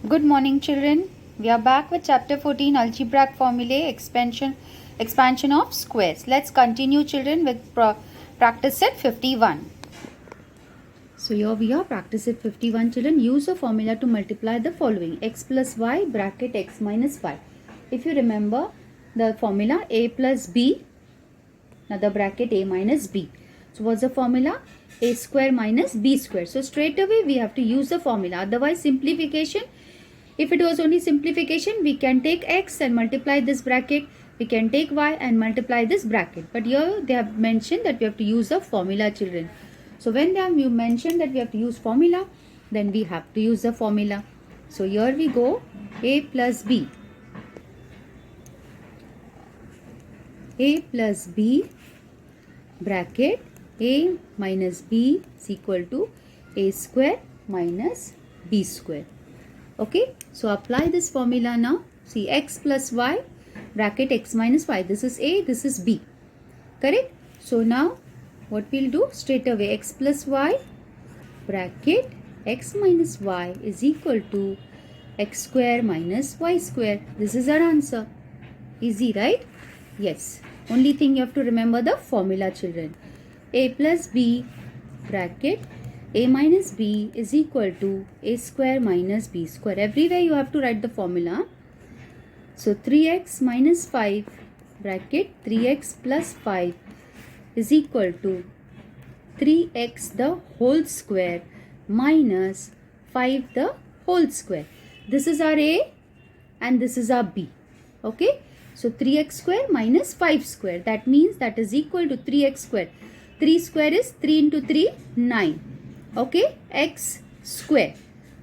Good morning, children. We are back with chapter 14, algebraic formulae, expansion of squares. Let's continue, children, with practice set 51. So here we are, practice set 51, children. Use a formula to multiply the following: x plus y bracket x minus y. If you remember the formula, a plus b, another bracket a minus b. So what's the formula? A square minus b square. So straight away we have to use the formula. Otherwise, simplification. If it was only simplification, we can take x and multiply this bracket. We can take y and multiply this bracket. But here they have mentioned that we have to use the formula, children. So when they have mentioned that we have to use formula, then we have to use the formula. So here we go, a plus b. A plus b bracket a minus b is equal to a square minus b square. Okay, so apply this formula now. See, x plus y bracket x minus y. This is a, this is b. Correct? So now what we'll do straight away, x plus y bracket x minus y is equal to x square minus y square. This is our answer. Easy, right? Yes. Only thing you have to remember the formula, children. A plus b bracket a minus b is equal to a square minus b square. Everywhere you have to write the formula. So 3x minus 5 bracket 3x plus 5 is equal to 3x the whole square minus 5 the whole square. This is our a and this is our b. Okay. So 3x square minus 5 square. That means that is equal to 3x square. 3 square is 3 into 3, 9. Okay, x square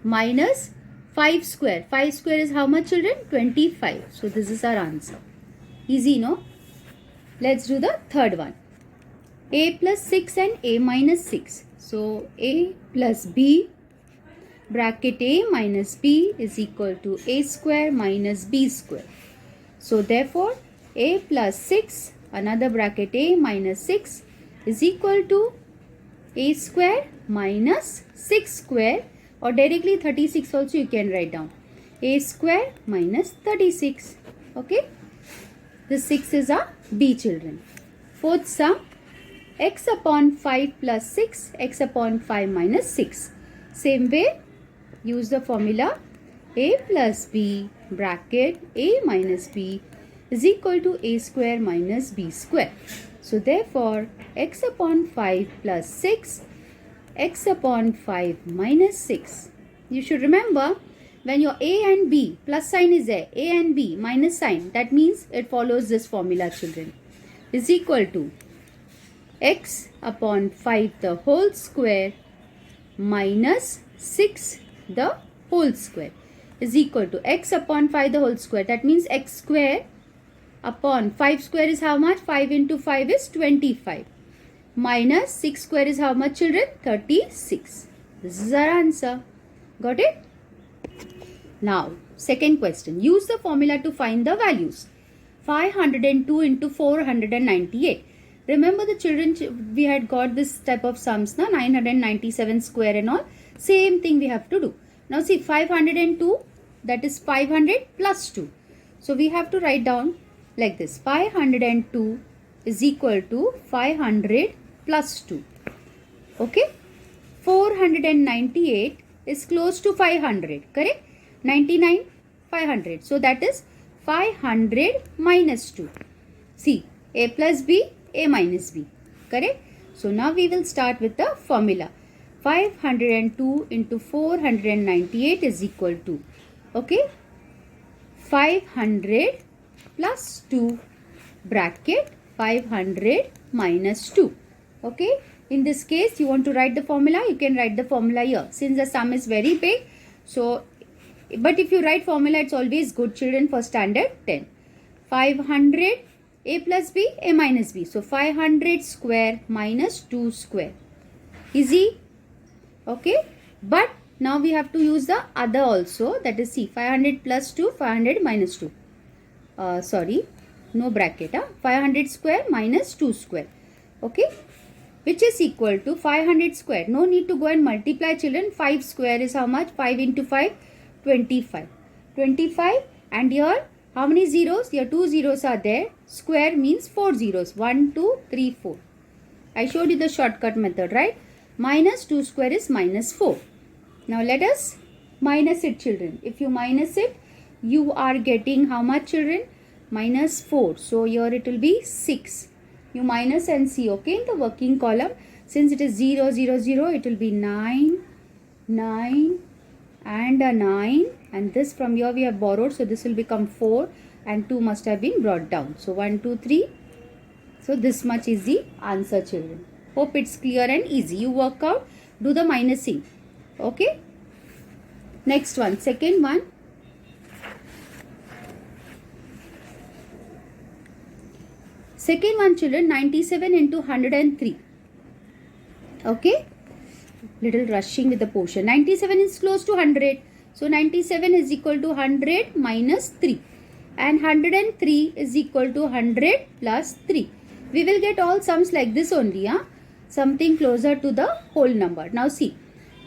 minus 5 square. 5 square is how much, children? 25. So this is our answer. Easy, no? Let's do the third one. A plus 6 and a minus 6. So a plus b bracket a minus b is equal to a square minus b square. So therefore a plus 6, another bracket a minus 6 is equal to a square minus 6 square, or directly 36 also you can write down. A square minus 36. Okay. This 6 is our b, children. Fourth sum, x upon 5 plus 6, x upon 5 minus 6. Same way, use the formula a plus b bracket a minus b is equal to a square minus b square. So therefore, x upon 5 plus 6, x upon 5 minus 6. You should remember, when your a and b, plus sign is there, a and b minus sign, that means it follows this formula, children, is equal to x upon 5 the whole square minus 6 the whole square is equal to x upon 5 the whole square. That means x square upon 5 square is how much? 5 into 5 is 25. Minus 6 square is how much, children? 36. This is our answer. Got it? Now, second question. Use the formula to find the values. 502 into 498. Remember the children, we had got this type of sums, na? 997 square and all. Same thing we have to do. Now see, 502, that is 500 plus 2. So we have to write down like this. 502 is equal to 500 plus 2. Okay. 498 is close to 500. Correct? 99, 500. So that is 500 minus 2. See, a plus b, a minus b. Correct? So now we will start with the formula. 502 into 498 is equal to, okay, 500 plus 2 bracket 500 minus 2. Okay, in this case you want to write the formula, you can write the formula here since the sum is very big. So, but if you write formula, it's always good, children, for standard 10. 500 a plus b, a minus b. So 500 square minus 2 square. Easy? Okay, but now we have to use the other also, that is, see, 500 plus 2, 500 minus 2. Sorry, no bracket. 500 square minus 2 square. Okay, which is equal to 500 square. No need to go and multiply, children. 5 square is how much? 5 into 5, 25. 25 and here how many zeros? Here 2 zeros are there. Square means 4 zeros. 1, 2, 3, 4. I showed you the shortcut method, right? Minus 2 square is minus 4. Now let us minus it, children. If you minus it, you are getting how much, children? Minus 4. So here it will be 6. You minus and see, okay, in the working column. Since it is 0, 0, 0, it will be 9, 9 and a 9. And this from here we have borrowed. So this will become 4 and 2 must have been brought down. So 1, 2, 3. So this much is the answer, children. Hope it's clear and easy. You work out, do the minusing. Okay. Next one, second one. Second one, children, 97 into 103. Okay. Little rushing with the portion. 97 is close to 100. So 97 is equal to 100 minus 3. And 103 is equal to 100 plus 3. We will get all sums like this only. Something closer to the whole number. Now see.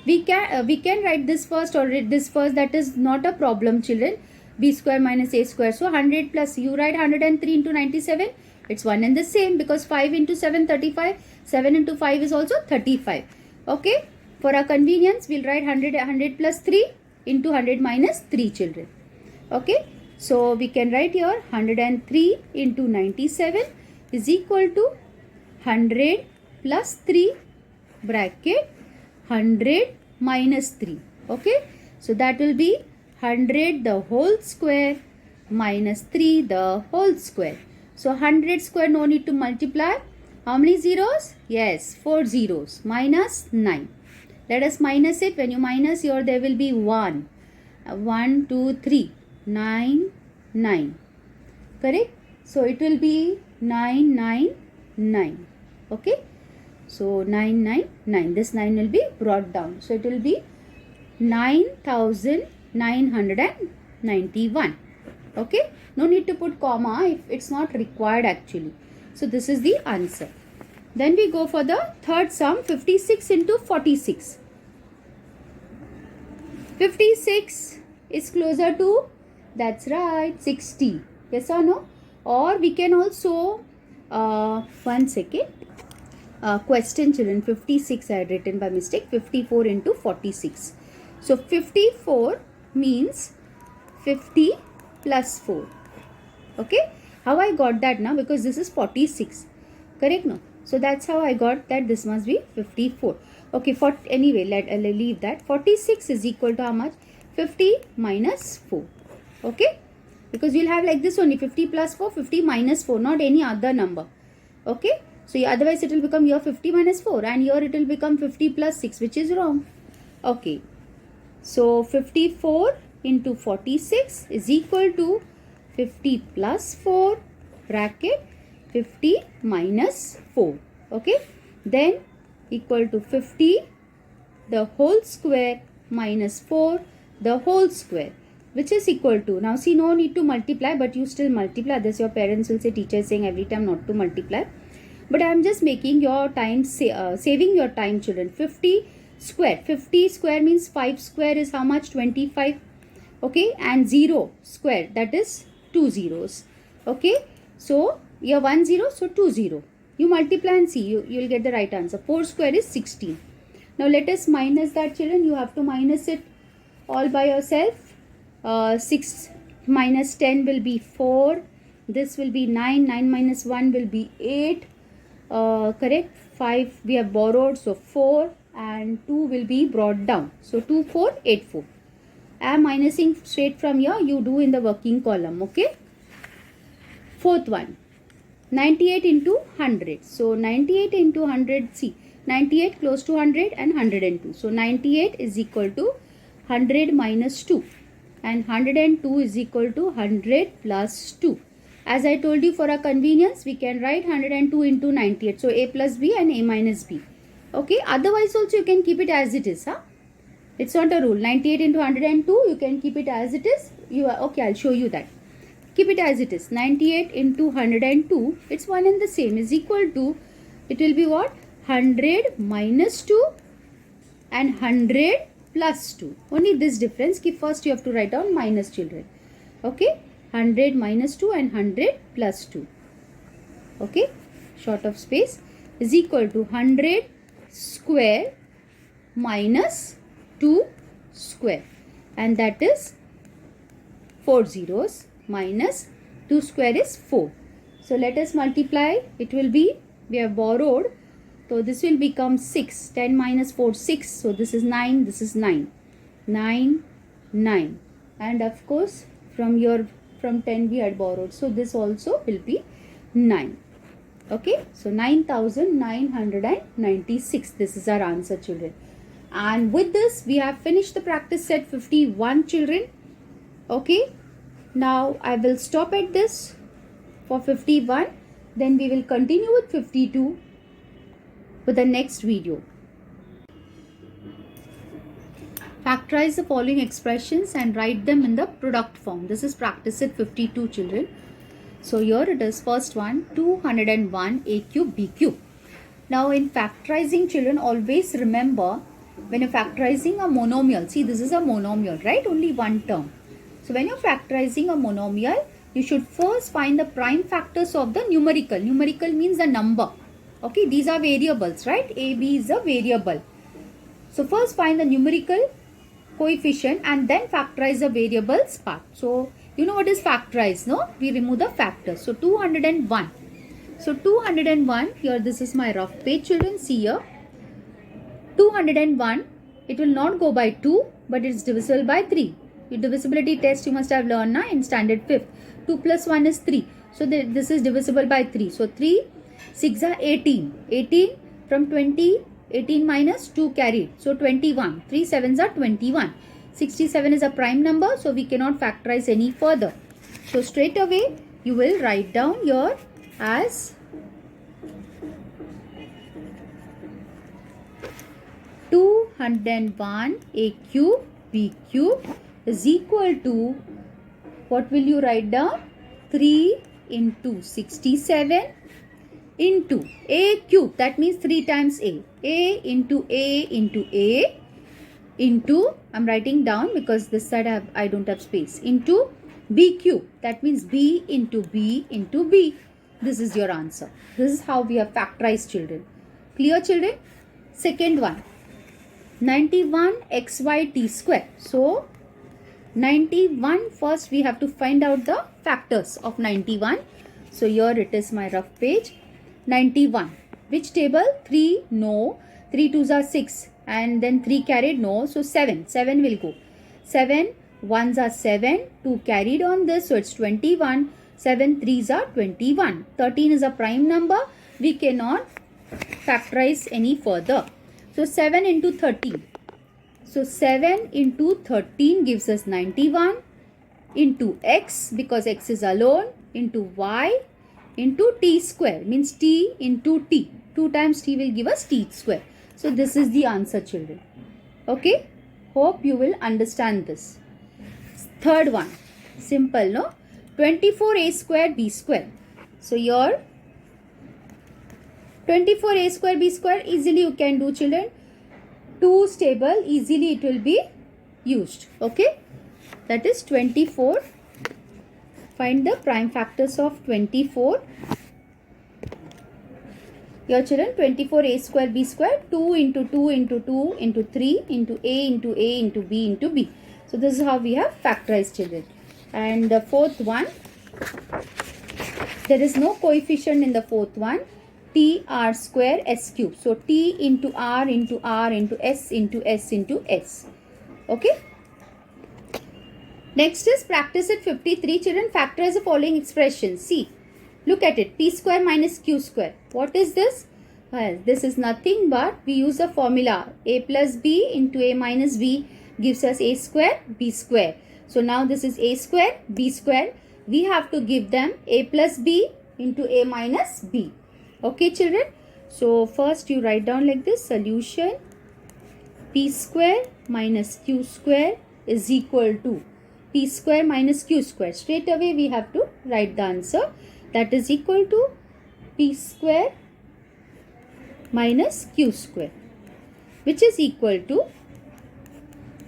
We can write this first or read this first. That is not a problem, children. B square minus A square. So 100 plus, you write 103 into 97. It's one and the same because 5 into 7, 35. 7 into 5 is also 35. Okay. For our convenience, we'll write 100 plus 3 into 100 minus 3, children. Okay. So we can write here 103 into 97 is equal to 100 plus 3 bracket 100 minus 3. Okay. So that will be 100 the whole square minus 3 the whole square. So 100 square, no need to multiply. How many zeros? Yes, 4 zeros. Minus 9. Let us minus it. When you minus here, there will be 1. 1, 2, 3. 9, 9. Correct? So it will be 9, 9, 9. Okay? So 9, 9, 9. This 9 will be brought down. So it will be 9,991. Okay? No need to put comma if it's not required actually. So this is the answer. Then we go for the third sum, 56 into 46. 56 is closer to, that's right, 60. Yes or no? Or we can also, one second. Question, children, 56 I had written by mistake. 54 into 46. So 54 means 50 plus 4. Okay. How I got that now? Because this is 46. Correct? No. So that's how I got that this must be 54. Okay. Anyway, let leave that. 46 is equal to how much? 50 minus 4. Okay. Because you'll have like this only 50 plus 4, 50 minus 4, not any other number. Okay. So otherwise it will become here 50 minus 4 and here it will become 50 plus 6, which is wrong. Okay. So 54 into 46 is equal to 50 plus 4 bracket 50 minus 4. Okay. Then equal to 50 the whole square minus 4 the whole square, which is equal to, now see, no need to multiply, but you still multiply. This your parents will say, teacher is saying every time not to multiply. But I am just making your time, saving your time, children. 50 square. 50 square means 5 square is how much? 25. Okay. And 0 square, that is 2 zeros. Okay. So, you have 1 0, so 2 0. You multiply and see, you will get the right answer. 4 square is 16. Now, let us minus that, children. You have to minus it all by yourself. 6 minus 10 will be 4. This will be 9. 9 minus 1 will be 8. Correct. 5 we have borrowed, so 4 and 2 will be brought down. So 2, 4, 8, 4. I am minusing straight from here. You do in the working column. Okay. Fourth one. 98 into 100. So 98 into 100. See, 98 close to 100 and 102. So 98 is equal to 100 minus 2. And 102 is equal to 100 plus 2. As I told you, for our convenience, we can write 102 into 98. So A plus B and A minus B. Okay. Otherwise also you can keep it as it is. It's not a rule. 98 into 102, you can keep it as it is. Okay, I'll show you that. Keep it as it is. 98 into 102, it's one and the same, is equal to, it will be what? 100 minus 2 and 100 plus 2. Only this difference. Ki first you have to write down minus, children. Okay. 100 minus 2 and 100 plus 2. Okay. Short of space is equal to 100 square minus 2 square. And that is 4 zeros minus 2 square is 4. So let us multiply. It will be, we have borrowed. So this will become 6. 10 minus 4, 6. So this is 9. This is 9. 9, 9. And of course from 10 we had borrowed. So this also will be 9. Okay. So 9,996. This is our answer, children. And with this we have finished the practice set 51, children. Okay. Now I will stop at this for 51. Then we will continue with 52 with the next video. Factorize the following expressions and write them in the product form. This is practice set 52, children. So here it is. First one, 201 a cube b cube. Now in factorizing, children, always remember when you're factorizing a monomial. See, this is a monomial, right? Only one term. So when you're factorizing a monomial, you should first find the prime factors of the numerical. Numerical means the number. Okay, these are variables, right? A, B is a variable. So first find the numerical coefficient and then factorize the variables part. So you know what is factorize, no? We remove the factors. So 201. So 201, here this is my rough page, children. See here. 201, it will not go by 2, but it's divisible by 3. Your divisibility test you must have learned na, in standard 5th. 2 plus 1 is 3. So this is divisible by 3. So 3, 6 are 18. 18 from 20, 18 minus 2 carried. So 21. 3 7s are 21. 67 is a prime number. So we cannot factorize any further. So straight away you will write down here as 201 a cube b cube is equal to, what will you write down? 3 into 67 into a cube. That means 3 times a. A into a into a into, I'm writing down because this side I don't have space, into b cube. That means b into b into b. This is your answer. This is how we have factorized, children. Clear, children? Second one, 91 xy t square. So 91, first we have to find out the factors of 91. So here it is my rough page. 91. Which table? 3, no. 3 2s are 6. And then 3 carried, no. So 7. 7 will go. 7 1s are 7. 2 carried on this. So it's 21. 7 3s are 21. 13 is a prime number. We cannot factorize any further. So 7 into 13. So 7 into 13 gives us 91 into x, because x is alone, into y into t square, means t into t. 2 times t will give us t square. So this is the answer, children. Okay. Hope you will understand this. Third one. Simple, no? 24a square b square. So here 24a square b square easily you can do, children. 2's table easily it will be used. Okay. That is 24. Find the prime factors of 24. Your children, 24a square b square, 2 into 2 into 2 into 3 into a into a into b into b. So this is how we have factorized, children. And the fourth one, there is no coefficient in the fourth one. T r square s cube. So t into r into r into s into s into s. Okay. Next is practice at 53. Children, factorize the following expressions. See, look at it. P square minus q square. What is this? Well, this is nothing but we use the formula. A plus b into a minus b gives us a square b square. So now this is a square b square. We have to give them a plus b into a minus b. Okay, children. So first you write down like this. Solution p square minus q square is equal to p square minus q square. Straight away we have to write the answer. That is equal to p square minus q square, which is equal to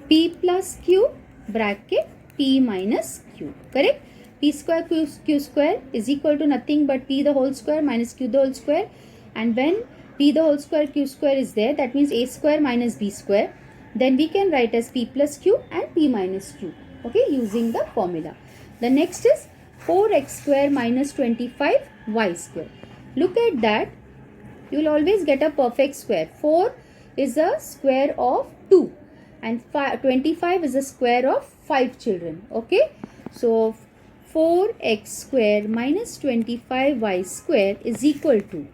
p plus q bracket p minus q. Correct? P square q square is equal to nothing but p the whole square minus q the whole square. And when p the whole square q square is there, that means a square minus b square. Then we can write as p plus q and p minus q. Okay, using the formula. The next is 4x square minus 25y square. Look at that. You will always get a perfect square. 4 is a square of 2 and 25 is a square of 5 children. Okay. So 4x square minus 25y square is equal to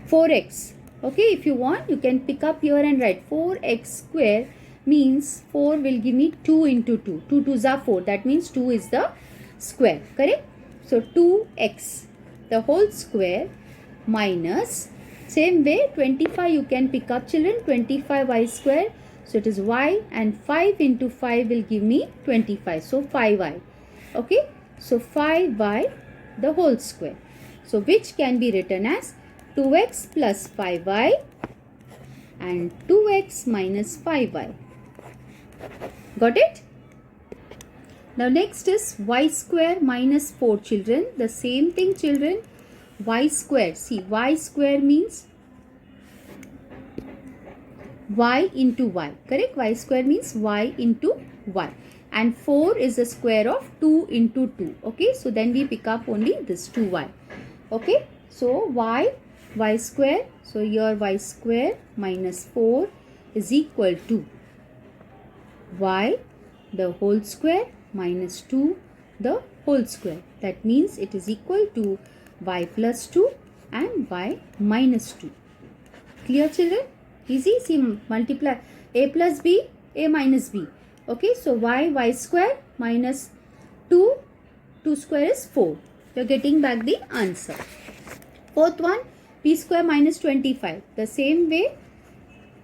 4x. Okay, if you want, you can pick up here and write 4x square means 4 will give me 2 into 2. 2 2s are 4. That means 2 is the square. Correct? So 2x the whole square minus, same way 25 you can pick up children, 25y square. So it is y and 5 into 5 will give me 25. So 5y. Okay. So 5y the whole square. So which can be written as 2x plus 5y and 2x minus 5y. Got it? Now next is y square minus 4 children. The same thing children. Y square. See, y square means y into y. Correct? Y square means y into y. And 4 is the square of 2 into 2. Okay. So then we pick up only this 2y. Okay. So y square. So here y square minus 4 is equal to y the whole square minus 2 the whole square. That means it is equal to y plus 2 and y minus 2. Clear children? Easy. See, multiply a plus b, a minus b. Okay, so y square minus 2 square is 4. You are getting back the answer. Fourth one, p square minus 25. The same way,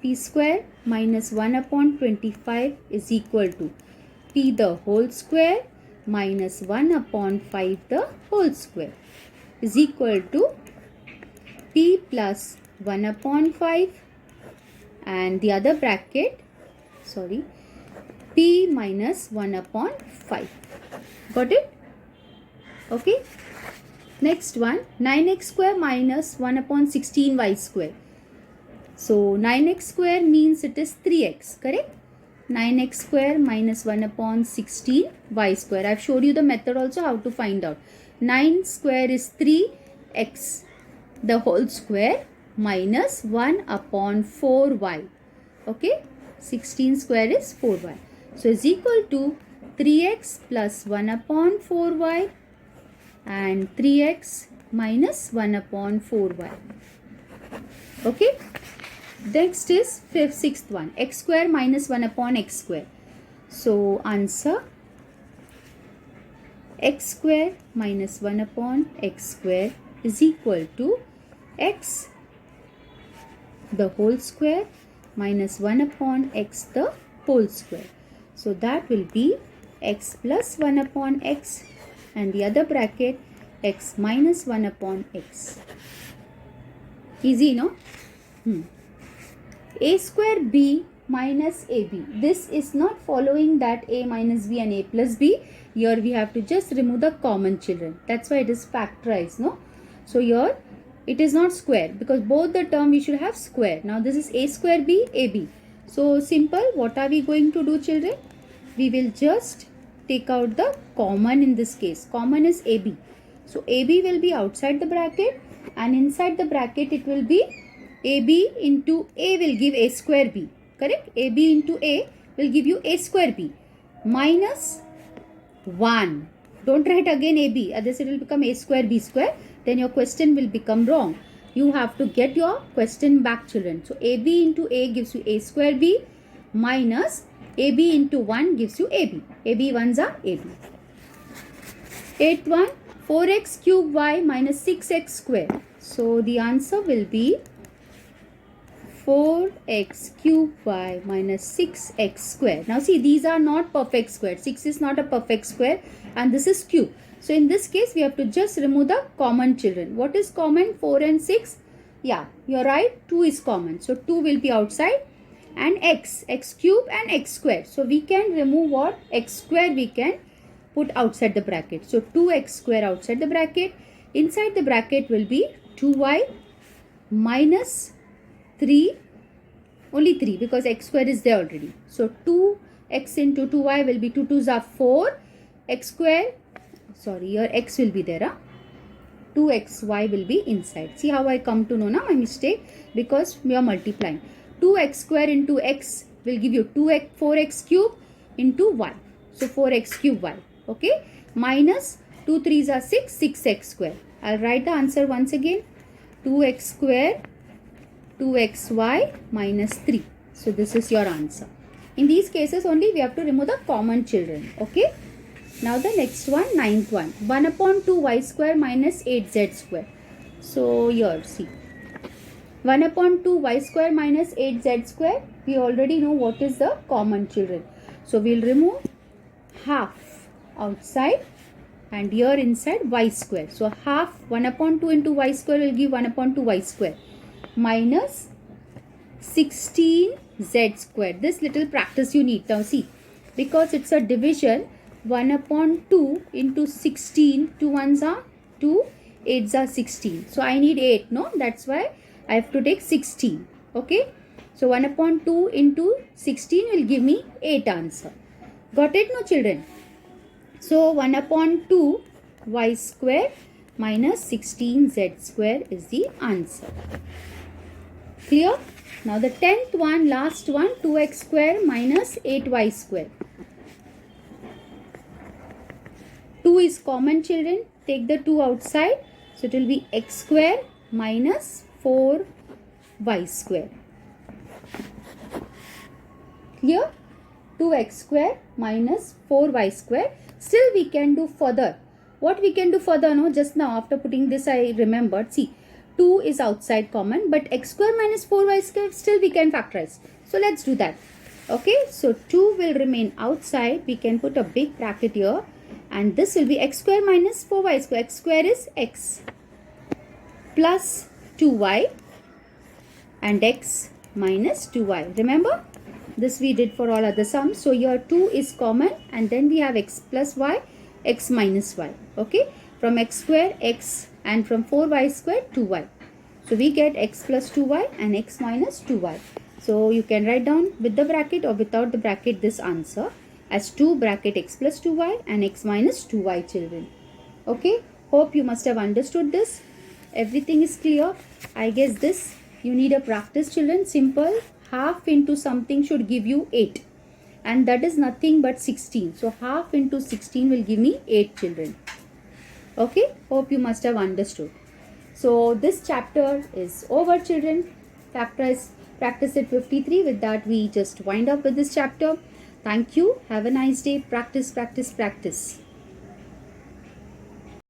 p square minus 1 upon 25 is equal to p the whole square minus 1 upon 5 the whole square is equal to p plus 1 upon 5 and the other bracket, p minus 1 upon 5. Got it? Okay. Next one, 9x square minus 1 upon 16y square. So 9x square means it is 3x, correct? 9x square minus 1 upon 16y square. I have showed you the method also how to find out. 9 square is 3x the whole square minus 1 upon 4y. Okay, 16 square is 4y. So is equal to 3x plus 1 upon 4y and 3x minus 1 upon 4y. Okay. Next is sixth one, x square minus 1 upon x square. So answer, x square minus 1 upon x square is equal to x the whole square minus 1 upon x the whole square. So that will be x plus 1 upon x and the other bracket x minus 1 upon x. Easy, no? A square b minus ab. This is not following that a minus b and a plus b. Here we have to just remove the common children. That's why it is factorized, no? So here it is not square because both the term we should have square. Now this is a square b, ab. So simple. What are we going to do, children? We will just take out the common in this case. Common is ab. So ab will be outside the bracket and inside the bracket it will be ab into a will give a square b. Correct? ab into a will give you a square b minus 1. Don't write again ab. Otherwise it will become a square b square. Then your question will become wrong. You have to get your question back, children. So ab into a gives you a square b minus ab into 1 gives you ab. ab 1s are ab. 8th one, 4x cube y minus 6x square. So the answer will be 4x cube y minus 6x square. Now see, these are not perfect square. 6 is not a perfect square and this is cube. So in this case, we have to just remove the common children. What is common? 4 and 6? Yeah, you're right. 2 is common. So 2 will be outside. and x cube and x square. So we can remove what? X square we can put outside the bracket. So 2x square outside the bracket. Inside the bracket will be 2y minus 3, only 3 because x square is there already. So 2x into 2y will be 2 2s are 4, x square, sorry, here x will be there. 2xy will be inside. See how I come to know now my mistake, because we are multiplying. 2x square into x will give you 4x cube into y. So 4x cube y. Okay. Minus 2 3s are 6, 6x square. I'll write the answer once again. 2x square 2xy minus 3. So this is your answer. In these cases only we have to remove the common children. Okay. Now the next one, ninth one. 1 upon 2y square minus 8z square. So here see. 1 upon 2y square minus 8z square. We already know what is the common children. So we'll remove half outside and here inside y square. So half 1 upon 2 into y square will give 1 upon 2 y square minus 16z square. This little practice you need. Now see, because it's a division, 1 upon 2 into 16, 2 ones are 2, 8s are 16. So I need 8, no? That's why I have to take 16. Okay. So 1 upon 2 into 16 will give me 8 answer. Got it, no children? So 1 upon 2 y square minus 16z square is the answer. Clear? Now the 10th one, last one, 2x square minus 8y square. 2 is common children. Take the 2 outside. So it will be x square minus 4y square. Clear? 2x square minus 4y square. Still we can do further. What we can do further? No, just now after putting this I remembered. See, 2 is outside common, but x square minus 4y square still we can factorize. So let's do that. Okay, so 2 will remain outside. We can put a big bracket here. And this will be x square minus 4y square. X square is x plus 2y and x minus 2y. Remember? This we did for all other sums. So here 2 is common and then we have x plus y, x minus y. Okay. From x square, x, and from 4y square, 2y. So we get x plus 2y and x minus 2y. So you can write down with the bracket or without the bracket this answer as 2 bracket x plus 2y and x minus 2y children. Okay. Hope you must have understood this. Everything is clear. I guess this you need a practice children. Simple. Half into something should give you 8. And that is nothing but 16. So half into 16 will give me 8 children. Okay. Hope you must have understood. So this chapter is over children. Practice it 53. With that we just wind up with this chapter. Thank you. Have a nice day. Practice, practice, practice.